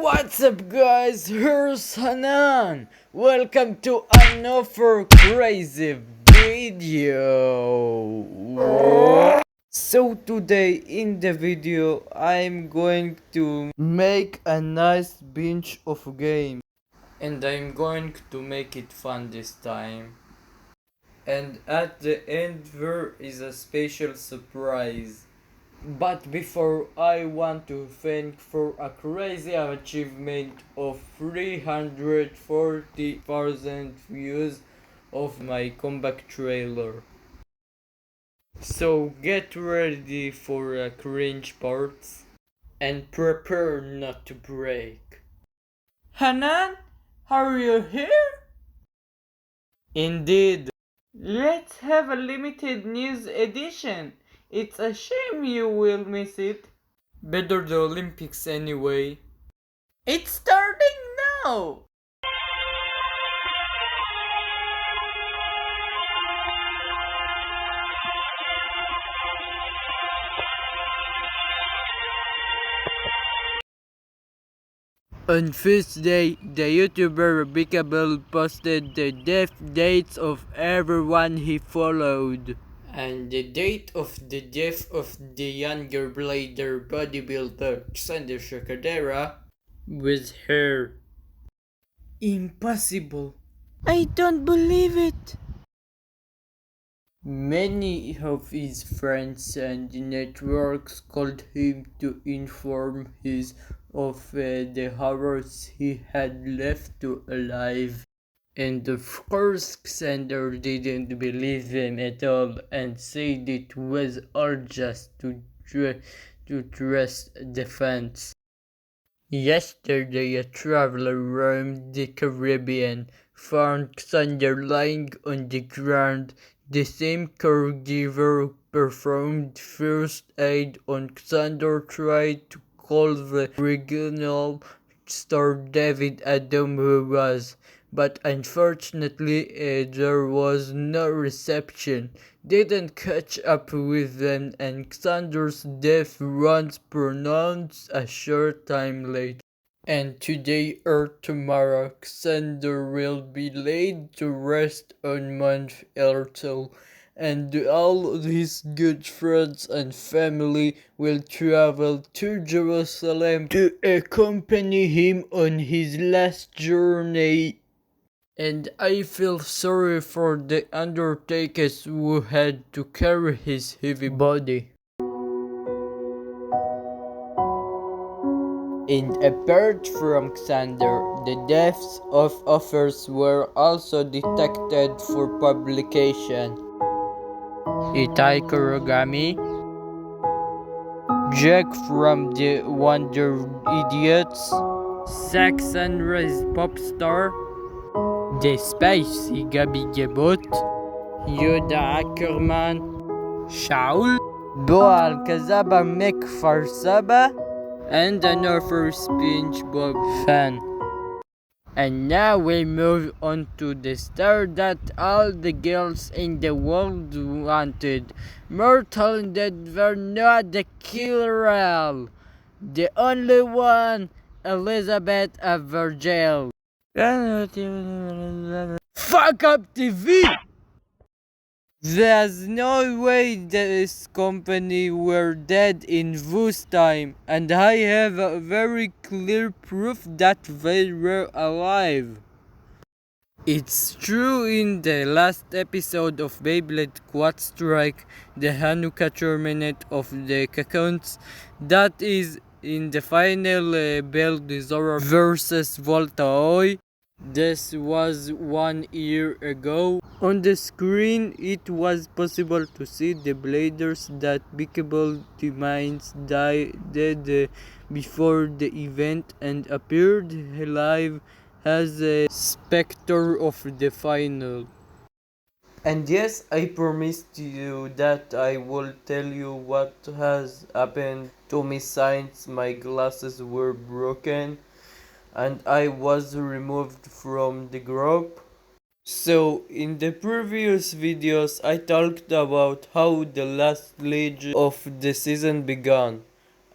What's up guys, here's Hanan. Welcome to another crazy video. So today in the video I'm going to make a nice bunch of games. And I'm going to make it fun this time. And at the end there is a special surprise. But before, I want to thank for a crazy achievement of 340,000 views of my comeback trailer. So get ready for a cringe parts and prepare not to break. Hanan, are you here? Indeed. Let's have a limited news edition. It's a shame you will miss it. Better the Olympics anyway. It's starting now! On first day, the YouTuber Rebecca Bell posted the death dates of everyone he followed. And the date of the death of the younger blader bodybuilder Xander Shakadera was her. Impossible. I don't believe it. Many of his friends and networks called him to inform of the horrors he had left alive. And of course Xander didn't believe him at all and said it was all just to trust the fans. Yesterday a traveler roamed the Caribbean, found Xander lying on the ground. The same caregiver performed first aid on Xander, tried to call the regional star David Adam who was, but unfortunately there was no reception, didn't catch up with them, and Xander's death was pronounced a short time later. And today or tomorrow, Xander will be laid to rest on Mount Ertel, and all his good friends and family will travel to Jerusalem to accompany him on his last journey. And I feel sorry for the undertakers who had to carry his heavy body. And apart from Xander, the deaths of others were also detected for publication. Itai Kurogami, Jack from the Wonder Idiots, Sex and Race Pop Star, The Spicy Gabi Gebot, Yoda Ackerman, Shaul, Boal Kazaba McFarsaba, and another SpongeBob fan. And now we move on to the star that all the girls in the world wanted. More talented were not the killer, the only one, Elizabeth Virgil. Fuck up TV! There's no way this company were dead in this time, and I have a very clear proof that they were alive. It's true, in the last episode of Beyblade Quad Strike, the Hanukkah tournament of the Cocoons, that is in the final Beldizora versus Voltaoi. This was 1 year ago. On the screen, it was possible to see the bladers that beatable demons died before the event and appeared live as a specter of the final. And yes, I promised you that I will tell you what has happened to me since my glasses were broken and I was removed from the group. So in the previous videos I talked about how the last league of the season began,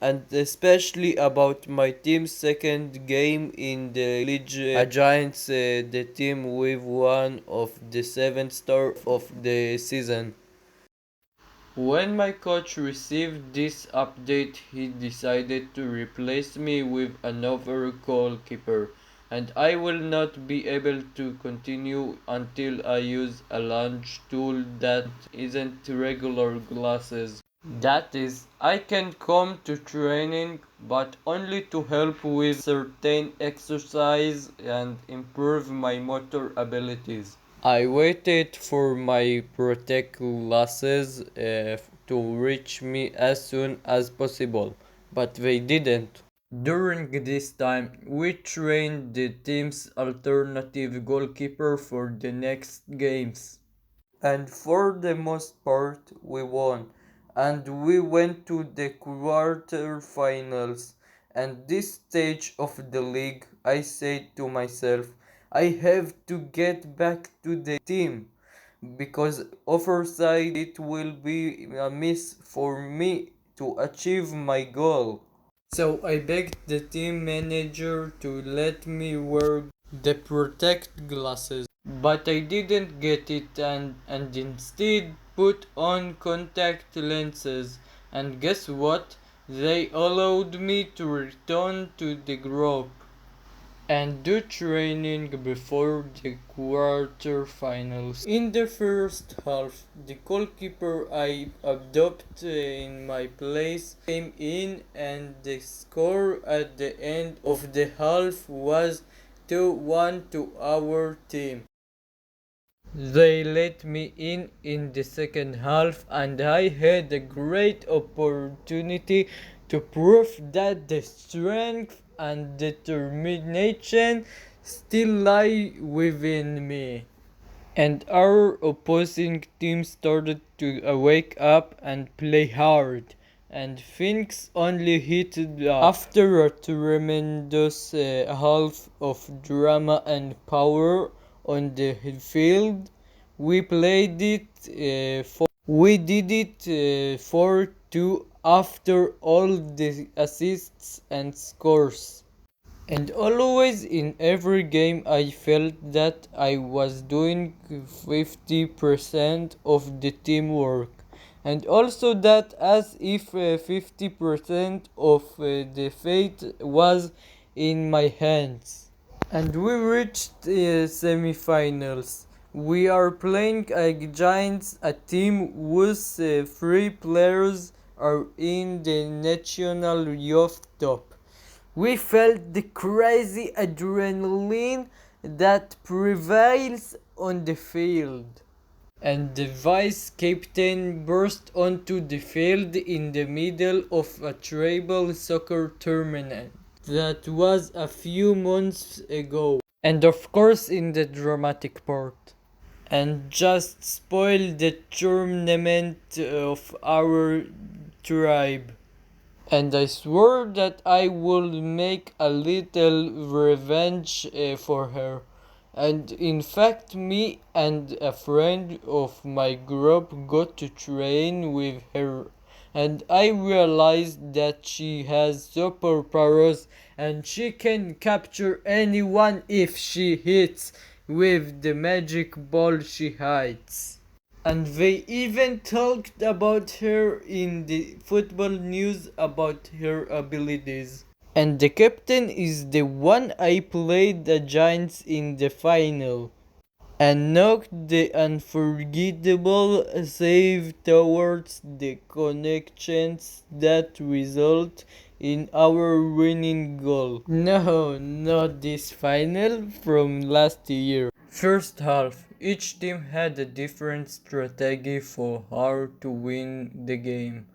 and especially about my team's second game in the league against the team with one of the 7 star of the season. When my coach received this update, he decided to replace me with another goalkeeper, and I will not be able to continue until I use a lunge tool that isn't regular glasses. That is, I can come to training, but only to help with certain exercise and improve my motor abilities. I waited for my protect glasses to reach me as soon as possible, but they didn't. During this time, we trained the team's alternative goalkeeper for the next games. And for the most part, we won. And we went to the quarterfinals. And this stage of the league, I said to myself, I have to get back to the team because oversight it will be a miss for me to achieve my goal. So I begged the team manager to let me wear the protect glasses. But I didn't get it and instead put on contact lenses. And guess what? They allowed me to return to the group and do training before the quarterfinals. In the first half, the goalkeeper I adopted in my place came in and the score at the end of the half was 2-1 to our team. They let me in the second half and I had a great opportunity to prove that the strength and determination still lie within me. And our opposing team started to wake up and play hard, and things only heated up. After a tremendous half of drama and power on the field, we played it we did it 4-2 after all the assists and scores. And always in every game I felt that I was doing 50% of the teamwork. And also that as if 50% of the fate was in my hands. And we reached semi-finals. We are playing against a team whose 3 players are in the national youth top. We felt the crazy adrenaline that prevails on the field. And the vice captain burst onto the field in the middle of a tribal soccer tournament that was a few months ago. And of course in the dramatic part. And just spoiled the tournament of our tribe. And I swore that I would make a little revenge for her. And in fact, me and a friend of my group got to train with her. And I realized that she has superpowers and she can capture anyone if she hits with the magic ball she hides. And they even talked about her in the football news about her abilities. And the captain is the one I played the Giants in the final and knocked the unforgettable save towards the connections that result in our winning goal. No, not this final from last year. First half, each team had a different strategy for how to win the game.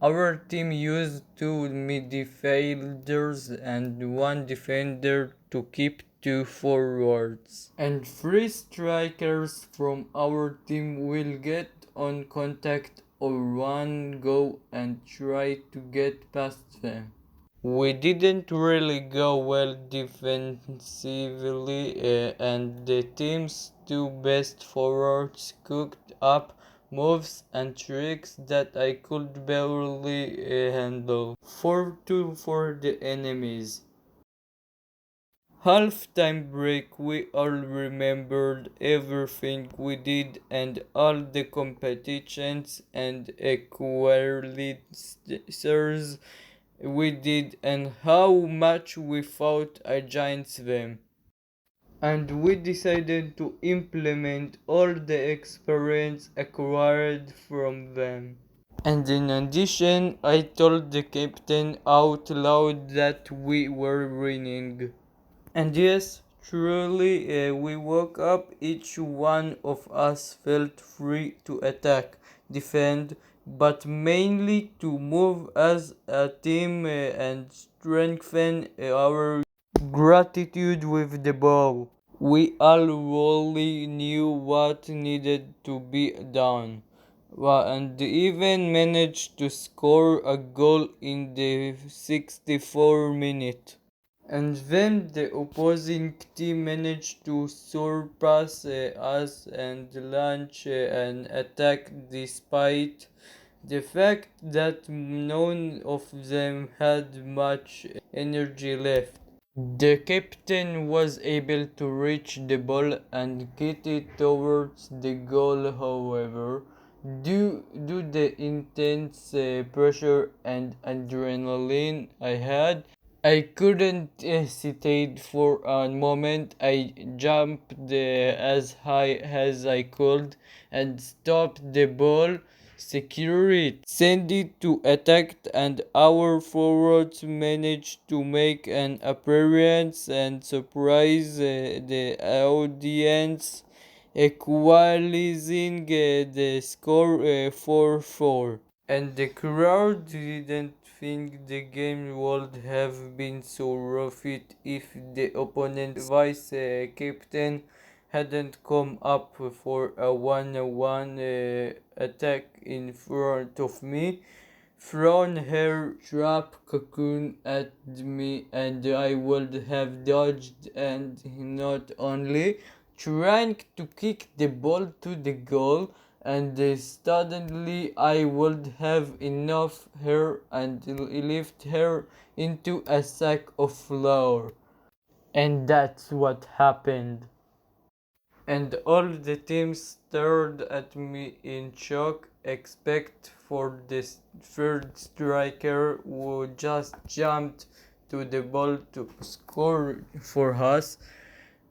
Our team used 2 midfielders and 1 defender to keep 2 forwards. And 3 strikers from our team will get on contact or one go and try to get past them. We didn't really go well defensively and the team's 2 best forwards cooked up moves, and tricks that I could barely handle. 4-2 for the enemies. Halftime break, we all remembered everything we did and all the competitions and equalizers we did and how much we fought against them. And we decided to implement all the experience acquired from them. And in addition, I told the captain out loud that we were winning. And yes, truly, we woke up, each one of us felt free to attack, defend, but mainly to move as a team and strengthen our gratitude with the ball. We all really knew what needed to be done. And even managed to score a goal in the 64th minute. And then the opposing team managed to surpass us and launch an attack despite the fact that none of them had much energy left. The captain was able to reach the ball and get it towards the goal, however, due the intense pressure and adrenaline I had, I couldn't hesitate for a moment. I jumped as high as I could and stopped the ball, secure it, send it to attack, and our forwards managed to make an appearance and surprise the audience, equalizing the score 4-4. And the crowd didn't think the game would have been so rough if the opponent vice captain hadn't come up for a one-on-one attack in front of me, thrown her trap cocoon at me, and I would have dodged and not only trying to kick the ball to the goal, and suddenly I would have enough her and lift her into a sack of flour. And that's what happened. And all the team stared at me in shock, except for the third striker who just jumped to the ball to score for us.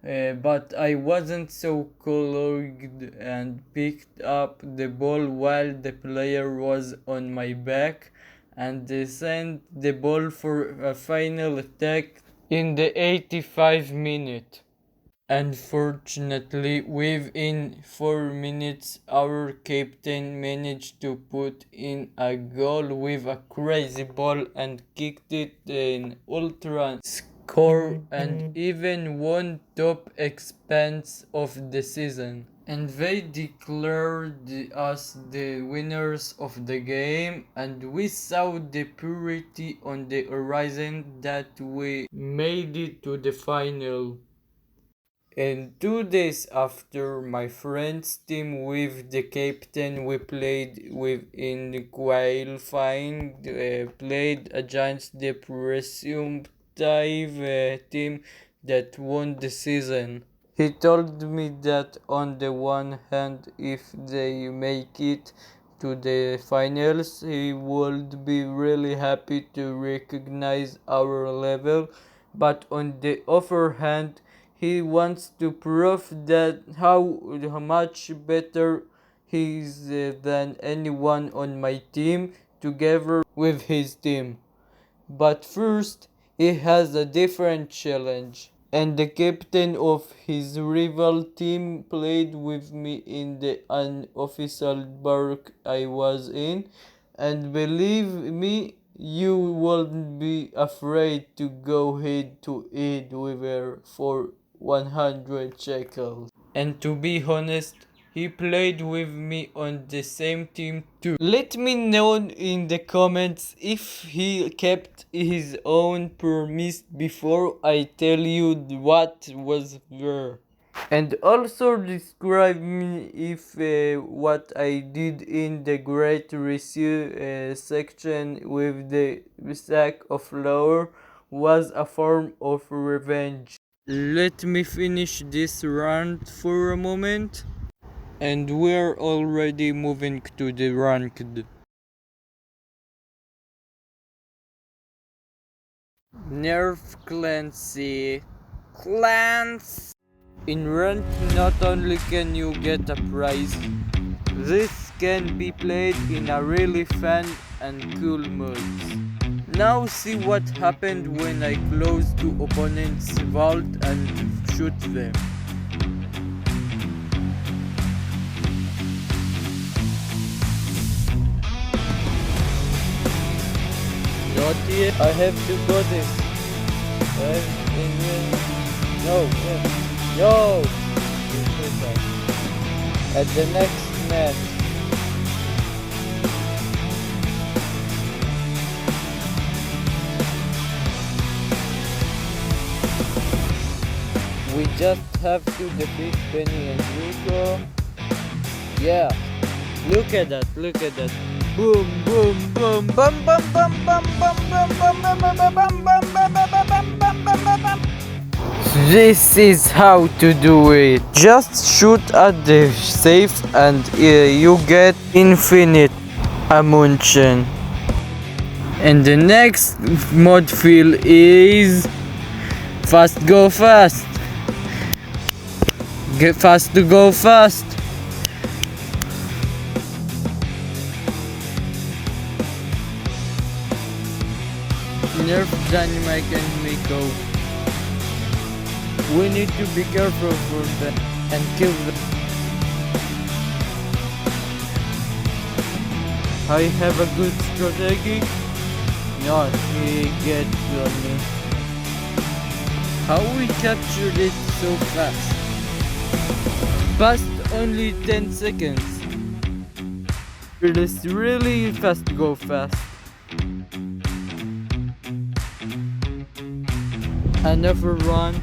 But I wasn't so cold and picked up the ball while the player was on my back and sent the ball for a final attack in the 85th minute. Unfortunately, within 4 minutes, our captain managed to put in a goal with a crazy ball and kicked it in ultra score and even won top expense of the season. And they declared us the winners of the game, and we saw the purity on the horizon that we made it to the final. And 2 days after my friend's team with the captain we played with in qualifying played against the presumptive team that won the season. He told me that on the one hand, if they make it to the finals, he would be really happy to recognize our level, but on the other hand, he wants to prove that how much better he is than anyone on my team together with his team. But first, he has a different challenge. And the captain of his rival team played with me in the unofficial bark I was in. And believe me, you won't be afraid to go head to head with her for 100 shekels. And to be honest, he played with me on the same team too. Let me know in the comments if he kept his own promise before I tell you what was there. And also describe me if what I did in the Great Reset section with the sack of flour was a form of revenge. Let me finish this rant for a moment. And we're already moving to the ranked. Nerf Clancy. Clans! In ranked, not only can you get a prize, this can be played in a really fun and cool modes. Now see what happened when I close to opponent's vault and shoot them. Not yet. I have to go this. No. No. At the next match. We just have to defeat Penny and Rico. Yeah. Look at that. Boom, boom, boom, bum, bum, bum, bum, bum, bum, bum, bum, bum, bum, bum, bum, bum, bum, bum. This is how to do it. Just shoot at the safe and you get infinite ammunition. And the next mod field is fast go fast. Get fast to go fast. Nerf Dynamite and Miko. We need to be careful for them and kill them. I have a good strategy. No, he gets on me. How we captured it so fast? Past only 10 seconds. It is really fast go fast. Another run.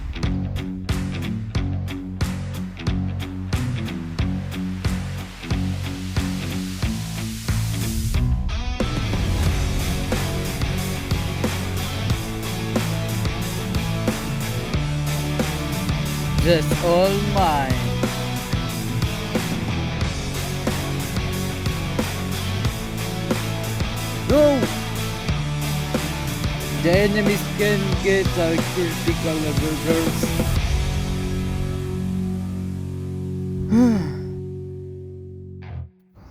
That's all mine. Go! The enemies can get a critical burgers.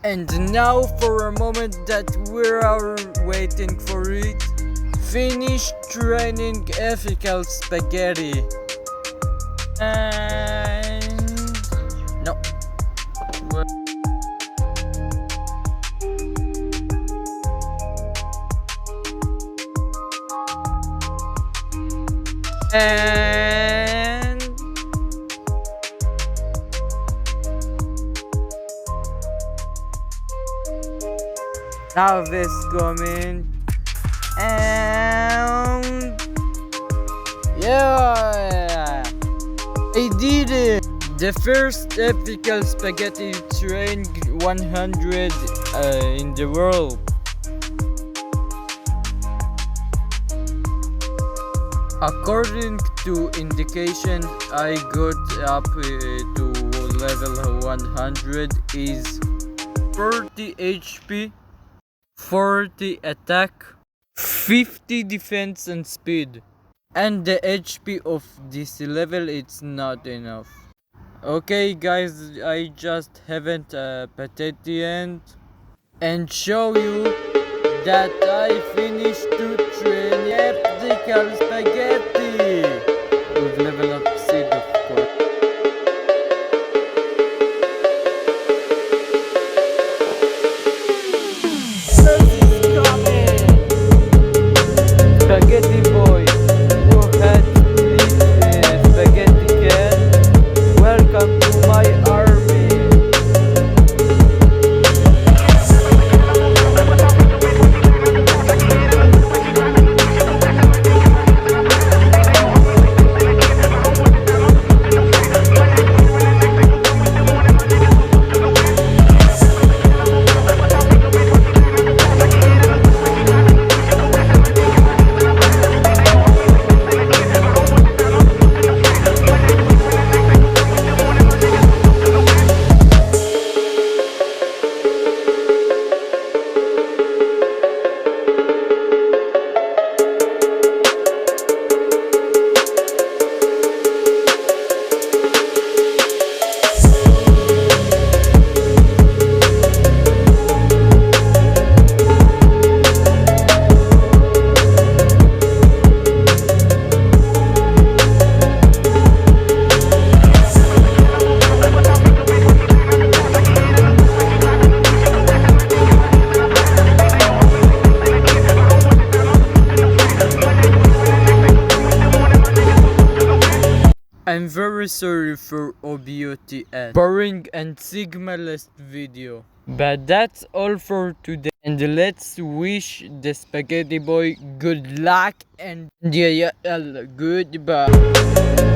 And now for a moment that we are waiting for it. Finish training ethical spaghetti. And no. And now this coming. And yeah, I did it. The first ethical spaghetti train 100 in the world. According to indication, I got up to level 100 is 40 HP, 40 attack, 50 defense and speed. And the HP of this level, it's not enough. Okay guys, I just haven't patent the end and show you that I finished to train ethical spaghetti with level up seed, of course. Spaghetti boy who had this spaghetti can, welcome to my army. I'm very sorry for OBOTS boring and sigma-less video. But that's all for today. And let's wish the spaghetti boy good luck and yeah, goodbye.